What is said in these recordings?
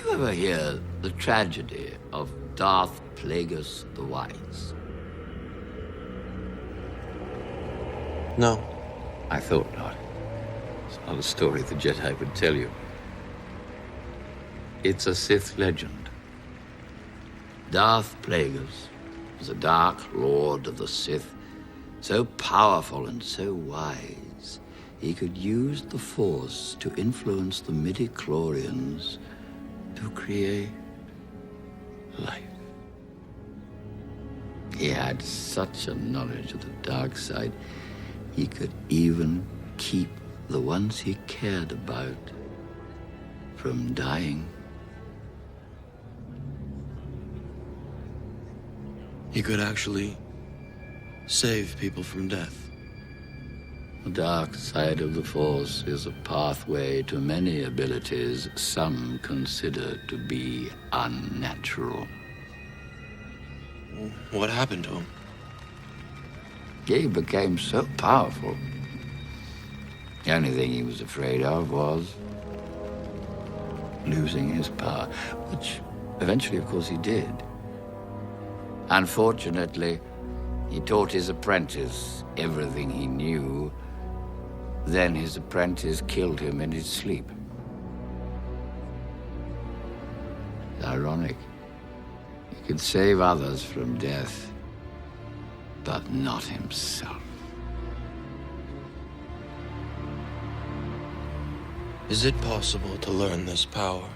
You ever hear the tragedy of Darth Plagueis the Wise? No. I thought not. It's not a story the Jedi would tell you. It's a Sith legend. Darth Plagueis was a dark lord of the Sith, so powerful and so wise, he could use the Force to influence the midi-chlorians to create life. He had such a knowledge of the dark side, he could even keep the ones he cared about from dying. He could actually save people from death. The dark side of the Force is a pathway to many abilities some consider to be unnatural. What happened to him? He became so powerful. The only thing he was afraid of was losing his power, which eventually, of course, he did. Unfortunately, he taught his apprentice everything he knew. Then his apprentice killed him in his sleep. It's ironic. He could save others from death, but not himself. Is it possible to learn this power?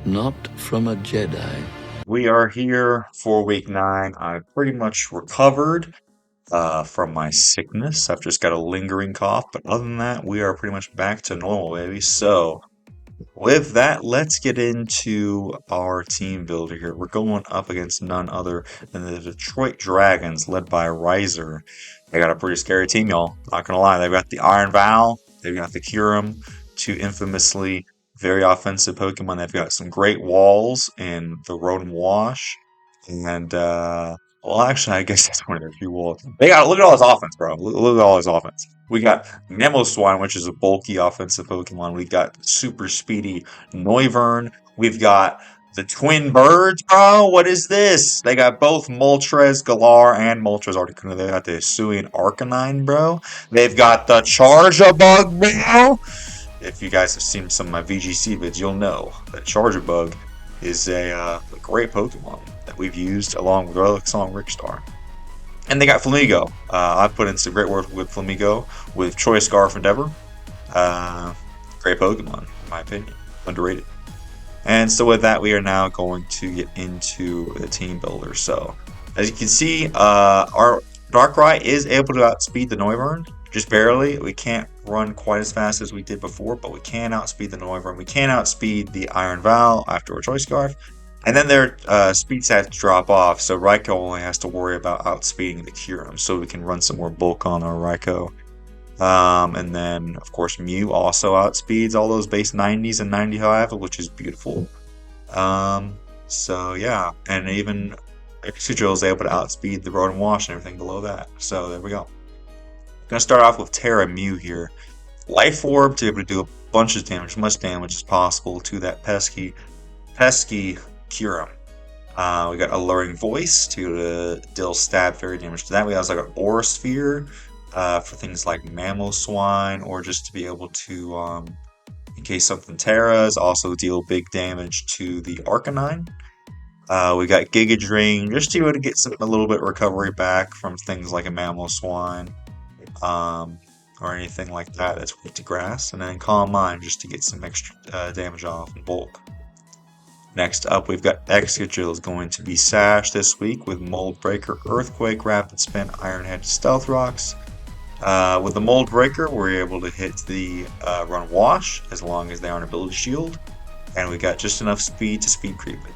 Not from a Jedi. We are here for week 9. I pretty much recovered from my sickness. I've just got a lingering cough, but other than that, we are pretty much back to normal, baby. So, with that, let's get into our team builder here. We're going up against none other than the Detroit Dragons, led by Raiyzer. They got a pretty scary team, y'all. Not gonna lie. They've got the Iron Valiant, they've got the Kyurem, two infamously very offensive Pokemon. They've got some great walls in the Rotom Wash. And, well, actually, I guess that's one of their few walls. They got, look at all his offense, bro. Look at all his offense. We got Mamoswine, which is a bulky offensive Pokemon. We got super speedy Noivern. We've got the twin birds, bro. What is this? They got both Moltres, Galar, and Moltres Articuno. They got the Hisui and Arcanine, bro. They've got the Charjabug, bro. If you guys have seen some of my VGC vids, you'll know that Charjabug is a great Pokemon that we've used along with Relicsong Rickstar. And they got Flamigo. I've put in some great work with Flamigo, with Choice Scarf Endeavor. Great Pokemon, in my opinion. Underrated. And so with that, we are now going to get into the team builder. So, as you can see, our Darkrai is able to outspeed the Noivern. Just barely. We can't run quite as fast as we did before, but we can outspeed the Noivern. We can outspeed the Iron Val after a Choice Scarf. And then their speed stats drop off, so Raikou only has to worry about outspeeding the Kyurem, so we can run some more bulk on our Raikou. And then, of course, Mew also outspeeds all those base 90s and 95, which is beautiful. So, yeah. And even Excadrill is able to outspeed the Rotom Wash and everything below that. So, there we go. Going to start off with Tera Mew here. Life Orb to be able to do a bunch of damage, as much damage as possible to that pesky Kyurem. We got Alluring Voice to deal stab fairy damage to that. We also got Aura Sphere for things like Mamoswine, or just to be able to, in case something teras, also deal big damage to the Arcanine. We got Giga Drain just to be able to get a little bit of recovery back from things like a Mamoswine. Or anything like that that's weak to grass, and then Calm Mind just to get some extra damage off in bulk. Next up, we've got Excadrill is going to be Sash this week with Mold Breaker, Earthquake, Rapid Spin, Iron Head, Stealth Rocks. With the Mold Breaker, we're able to hit the Run Wash as long as they are on Ability Shield, and we got just enough speed to speed creep it.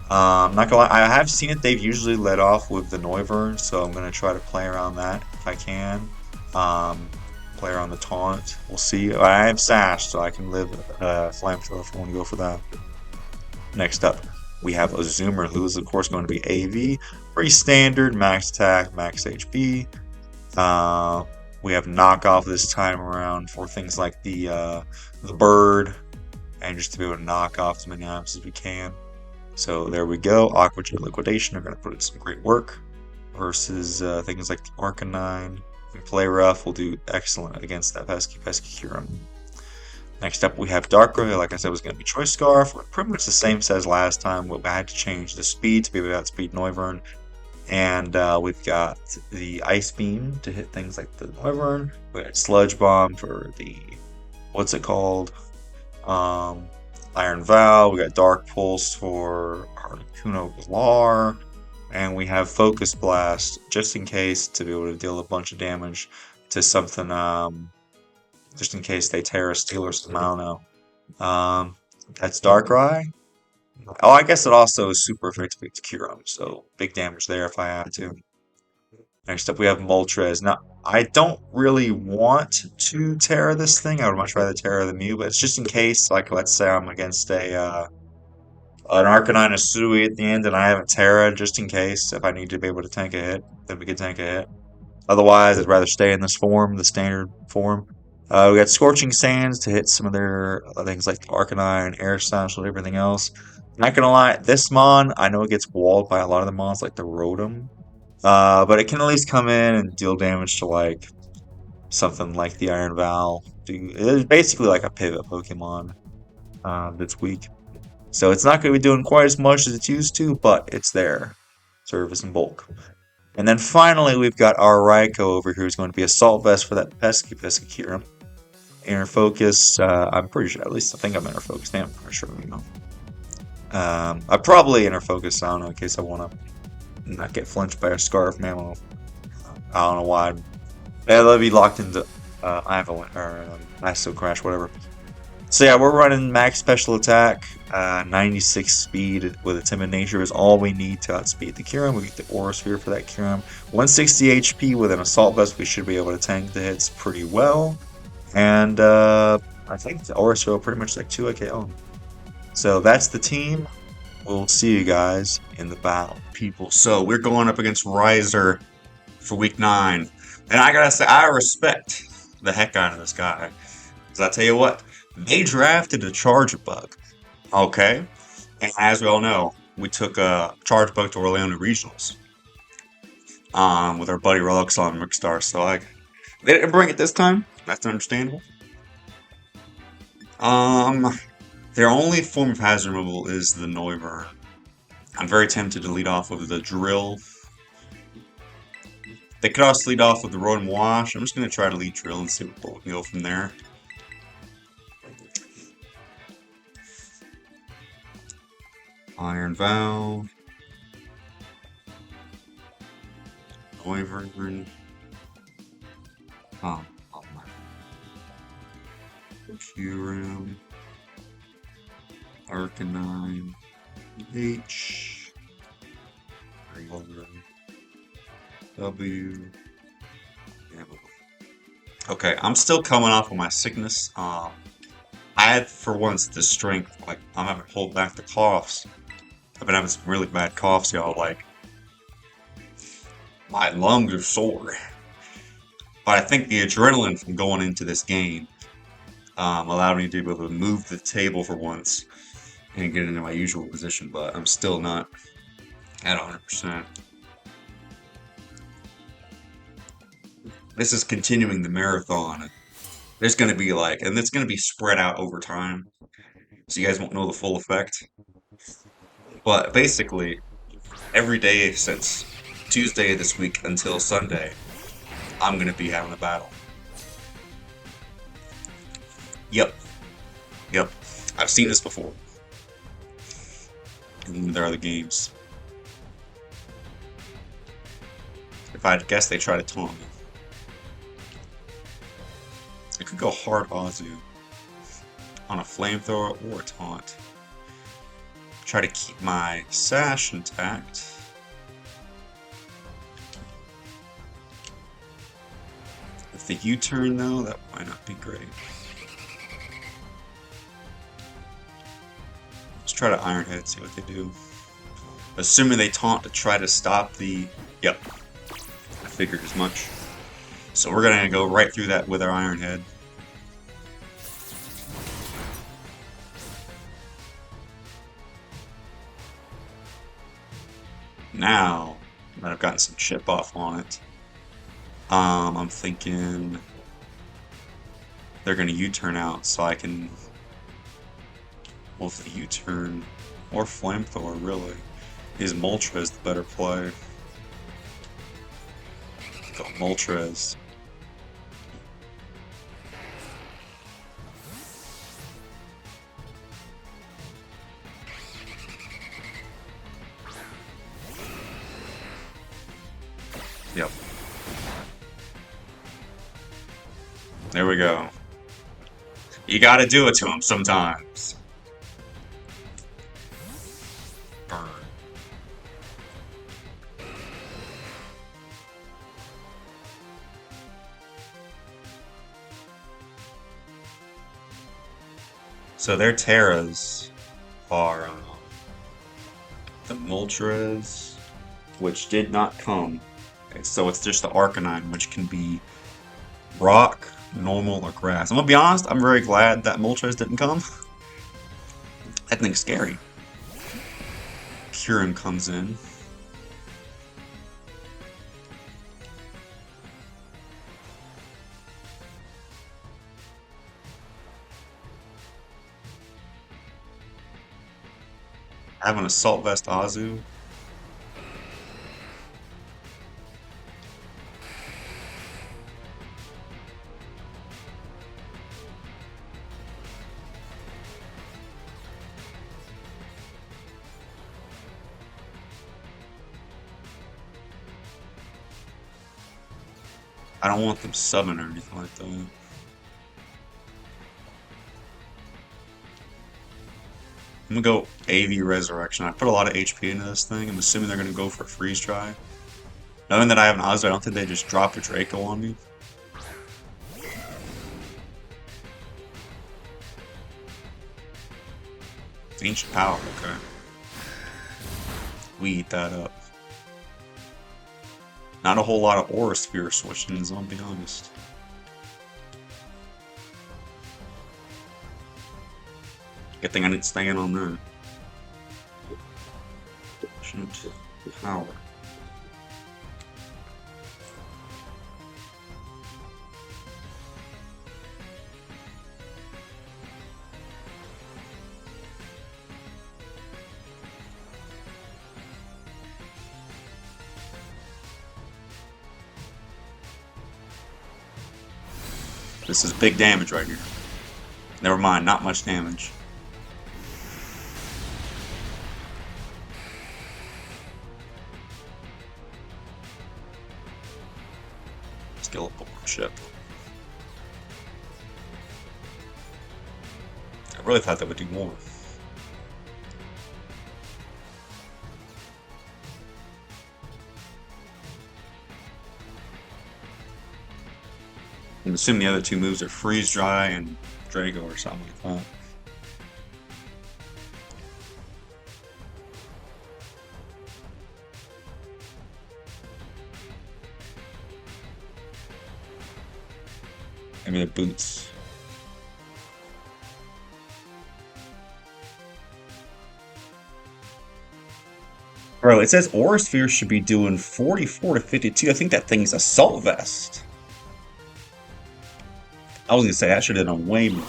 Not gonna lie, I have seen it. They've usually led off with the Noivern, so I'm gonna try to play around that if I can. Play around the taunt. We'll see. I have Sash, so I can live Flamethrower if I want to go for that. Next up, we have Azumarill, who is of course going to be AV. Pretty standard, max attack, max HP. We have knockoff this time around for things like the bird, and just to be able to knock off as many items as we can. So there we go. Aqua Jet Liquidation are going to put in some great work versus things like the Arcanine. If we play rough, we'll do excellent against that pesky Kyurem. Next up, we have Darkrai. Like I said, was going to be Choice Scarf. We're pretty much the same as last time. We had to change the speed to be able to outspeed Noivern. And we've got the Ice Beam to hit things like the Noivern. We got Sludge Bomb for the, what's it called? Iron Val. We got Dark Pulse for Articuno Galar. And we have Focus Blast just in case to be able to deal a bunch of damage to something, just in case they Tera, Steel, or something. I don't know. That's Darkrai. Oh, I guess it also is super effective to Kyurem, so big damage there if I have to. Next up, we have Moltres. Now, I don't really want to Tera this thing. I would much rather Tera the Mew, but it's just in case, like, let's say I'm against an Arcanine Hisui at the end and I haven't Tera, just in case, if I need to be able to tank a hit, then we can tank a hit. Otherwise, I'd rather stay in this form, the standard form. We got Scorching Sands to hit some of their things like Arcanine, Air Slash, and everything else. Not gonna lie, this Mon, I know it gets walled by a lot of the Mons, like the Rotom. But it can at least come in and deal damage to, like, something like the Iron Val. It's basically like a pivot Pokemon that's weak. So it's not going to be doing quite as much as it's used to, but it's there. Service and bulk. And then finally, we've got our Raikou over here, who's going to be Assault Vest for that pesky Kyurem. Inner Focus, I'm pretty sure, at least I think I'm Inner Focus. I'm not sure, you know. I probably Inner Focus, I don't know, in case I want to not get flinched by a Scarf Mamo. I don't know why. They'll be locked into Avalanche or Iso Crash, whatever. So yeah, we're running max special attack, 96 speed with a timid nature is all we need to outspeed the Kyurem. We get the Aura Sphere for that Kyurem. 160 HP with an Assault Vest, we should be able to tank the hits pretty well. And I think the Aura Sphere will pretty much like 2 KO. So that's the team. We'll see you guys in the battle, people. So we're going up against Raiyzer for week 9. And I gotta say, I respect the heck out of this guy. Because I tell you what, they drafted a Charge Bug. Okay? And as we all know, we took a Charge Bug to Orlando Regionals. With our buddy Relux on Mixstar. So they didn't bring it this time. That's understandable. Their only form of hazard removal is the Noivern. I'm very tempted to lead off with the Drill. They could also lead off with the Rotom Wash. I'm just going to try to lead Drill and see what we can go from there. Iron Val. Noivern. Oh my. Kyurem. Arcanine. H. Rhoulder. W. Yeah. Okay, I'm still coming off of my sickness. I had, for once, the strength. Like, I'm having to hold back the coughs. I've been having some really bad coughs, y'all. Like, my lungs are sore. But I think the adrenaline from going into this game allowed me to be able to move the table for once and get into my usual position. But I'm still not at 100%. This is continuing the marathon. There's going to be like, and it's going to be spread out over time. So you guys won't know the full effect. But basically, every day since Tuesday this week until Sunday, I'm going to be having a battle. Yep. I've seen this before. And there are the games. If I had to guess, they try to taunt me. I could go hard Azu on a flamethrower or a taunt. Try to keep my sash intact. If the U-turn though, that might not be great. Let's try to Iron Head, see what they do. Assuming they taunt to try to stop the... Yep. I figured as much. So we're gonna go right through that with our Iron Head. Now that I've gotten some chip off on it, I'm thinking they're gonna U-turn out, so I can. Well, if they U-turn or Flamethrower, really, is Moltres the better play? Go Moltres. Yep. There we go. You gotta do it to him sometimes. Burn. So their Teras are the Moltres, which did not come. Okay, so it's just the Arcanine, which can be rock, normal, or grass. I'm gonna be honest, I'm very glad that Moltres didn't come. That thing's scary. Kyurem comes in. I have an Assault Vest Azu. I don't want them subbing or anything like that. I'm gonna go AV Resurrection. I put a lot of HP into this thing. I'm assuming they're gonna go for a Freeze Dry. Knowing that I have an Azu, I don't think they just drop a Draco on me. Ancient Power, okay. We eat that up. Not a whole lot of Aura Sphere switching, I'll be honest. Good thing I didn't stand on that. Ancient Power. This is big damage right here. Never mind, not much damage. Skeletal chip. I really thought that would do more. I'm assuming the other two moves are Freeze Dry and Drago or something like that. Maybe the boots. Bro, it says Aura Sphere should be doing 44 to 52. I think that thing's Assault Vest. I was gonna say I should have done way more.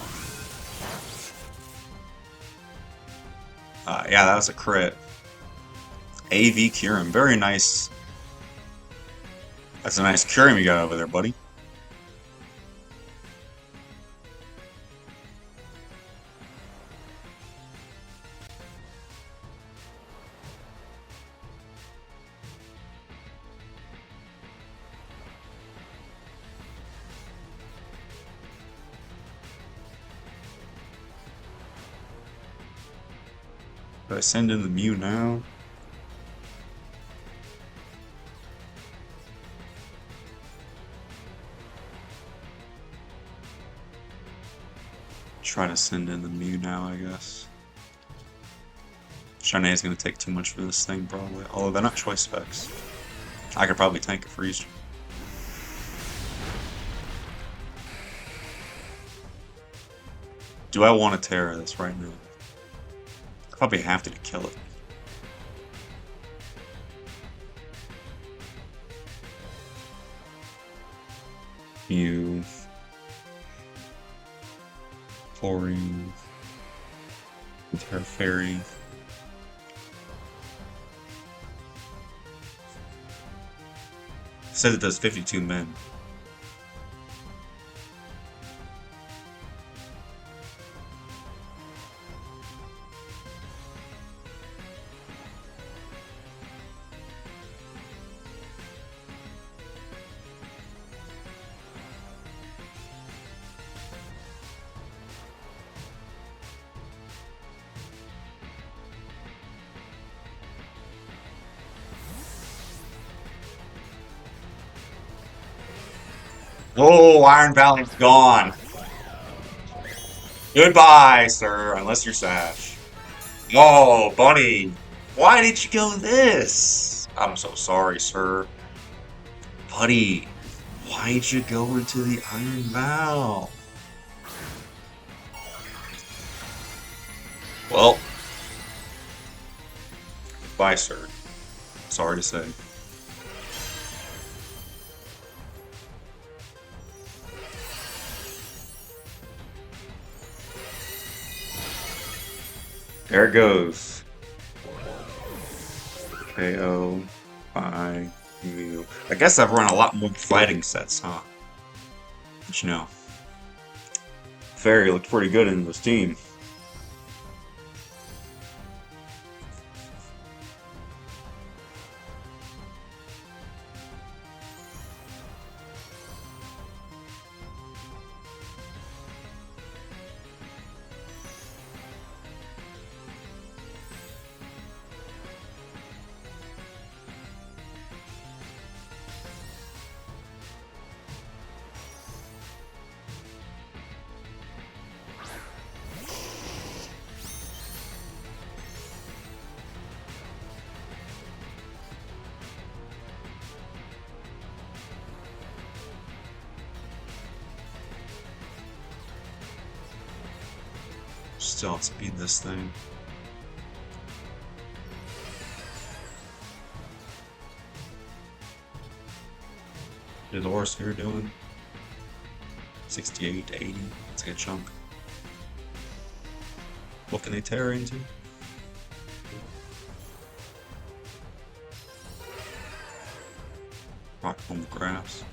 Yeah, that was a crit. AV Kyurem, very nice. That's a nice Kyurem you got over there, buddy. Do I send in the Mew now? Try to send in the Mew now, I guess. Shanae is going to take too much for this thing, probably. Although they're not choice specs. I could probably tank a freeze. Do I want to Tera this right now? Probably have to kill it. You. Chlorine. Tera Fairy. Says it does 52 men. Oh, Iron Valiant's gone. Goodbye, sir, unless you're Sash. Oh, Bunny. Why did you go this? I'm so sorry, sir. Buddy, why'd you go into the Iron Val? Well, bye, sir. Sorry to say. There it goes. KO by Mew. I guess I've run a lot more fighting sets, huh? But you know, Fairy looked pretty good in this team. Still outspeed this thing. What is Aura Sphere doing? 68 to 80. That's a good chunk. What can they tear into? Rock on the grass.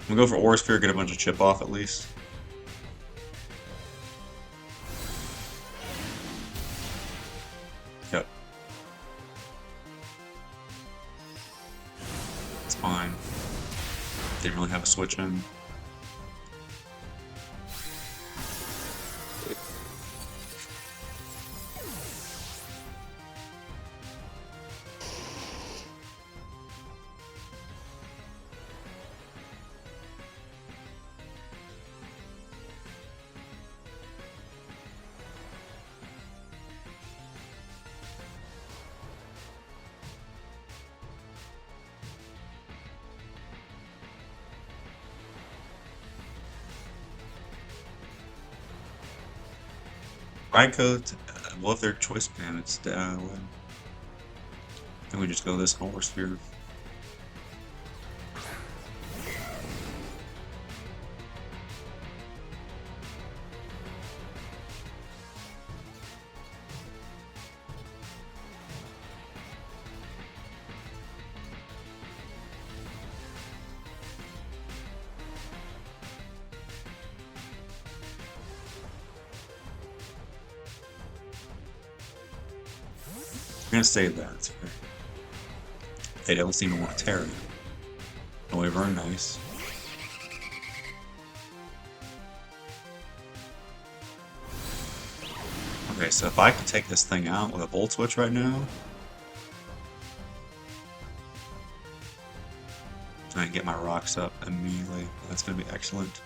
I'm gonna go for Aura Sphere, get a bunch of chip off at least. Yep. It's fine. Didn't really have a switch in. Raikou, well, if they're choice band, it's then we just go this Aura Sphere. I'm gonna save that. It's okay. They don't seem to want to tear it. No way, very nice. Okay, so if I could take this thing out with a Volt Switch right now, I can get my rocks up immediately. That's gonna be excellent.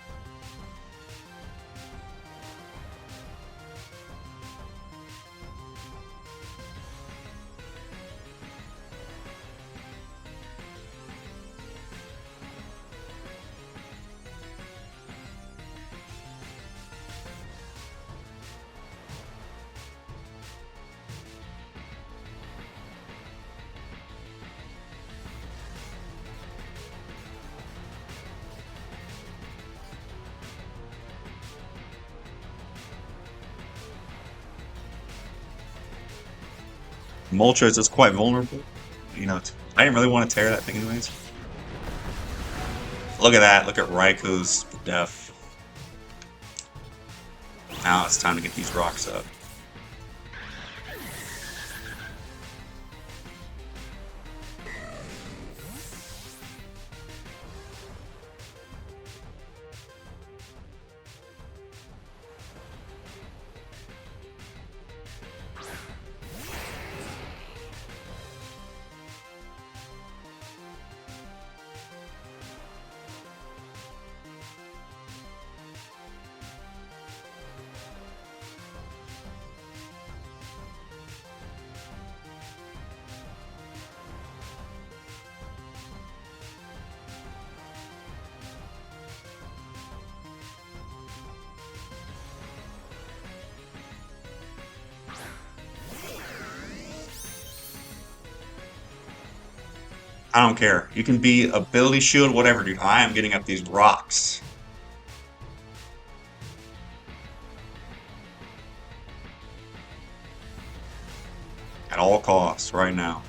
Moltres is quite vulnerable. You know, I didn't really want to tear that thing anyways. Look at that. Look at Raiku's death. Now it's time to get these rocks up. I don't care. You can be ability shield, whatever, dude. I am getting up these rocks. At all costs, right now.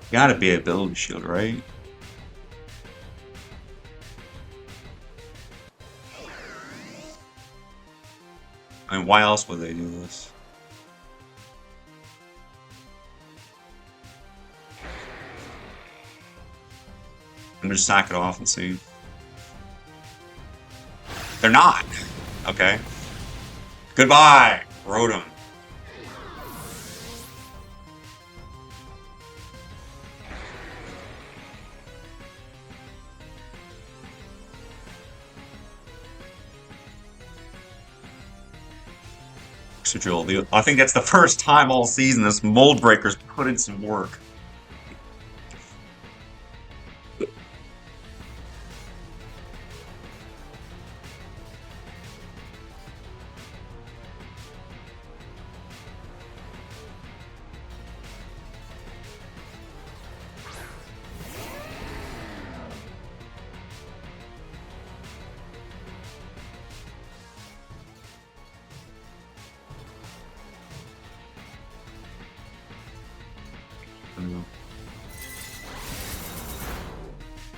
Gotta be ability shield, right? I mean, why else would they do this? I'm gonna just knock it off and see. They're not! Okay. Goodbye, Rotom. I think that's the first time all season this Mold Breaker's put in some work.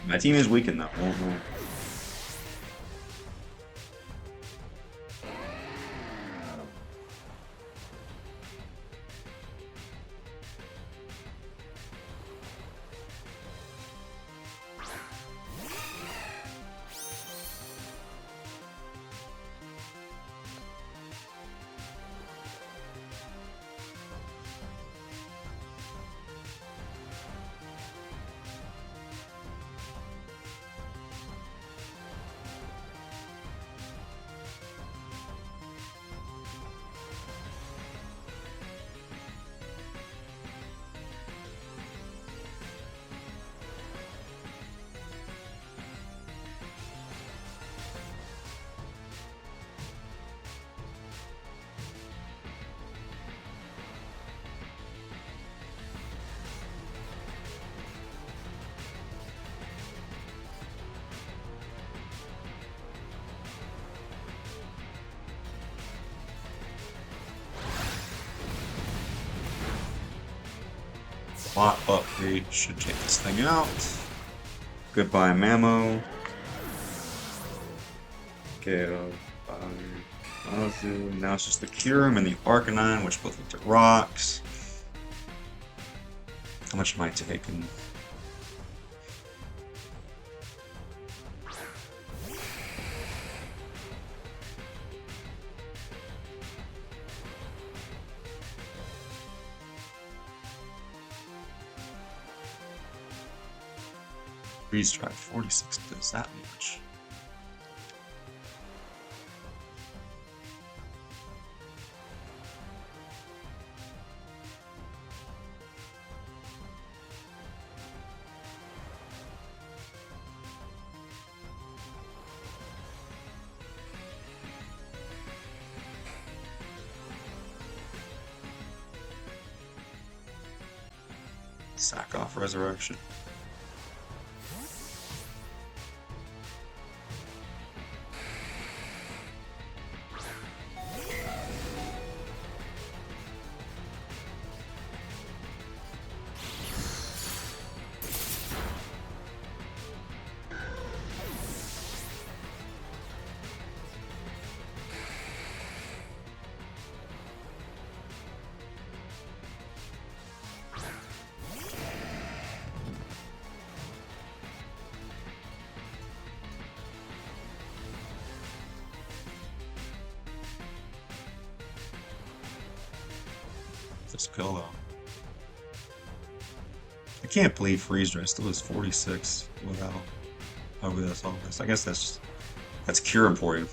My team is weakened though. But we should take this thing out. Goodbye, Mamo. Okay, now it's just the Kyurem and the Arcanine, which both look at rocks. How much am I taking? Freeze drive 46 does that much. Sack off Resurrection. This pillow. I can't believe Freeze Dry still is 46 without over this all this. I guess that's Kyurem for you.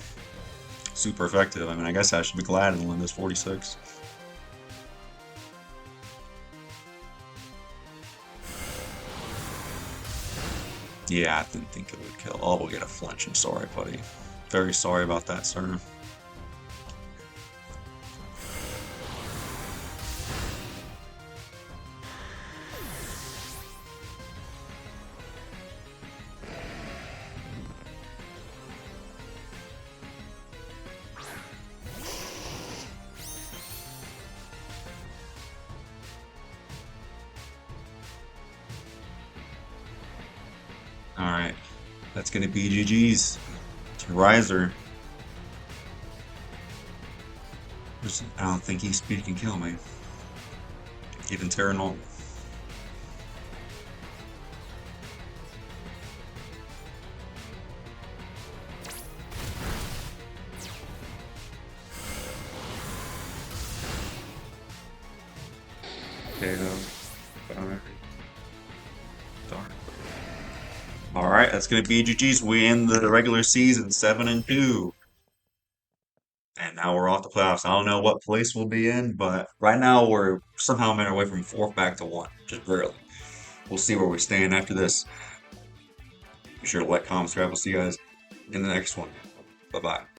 Super effective. I mean, I guess I should be glad in the one that's 46. Yeah, I didn't think it would kill. Oh, we'll get a flinch. I'm sorry, buddy. Very sorry about that, sir. Alright, that's gonna be GG's to Raiyzer. I don't think he's speed can kill me. Even Tera normal. Alright, that's gonna be GG's. We end the regular season 7-2. And now we're off the playoffs. I don't know what place we'll be in, but right now we're somehow a minute away from 4th back to 1. Just barely. We'll see where we stand after this. Be sure to like, comment, subscribe. We'll see you guys in the next one. Bye-bye.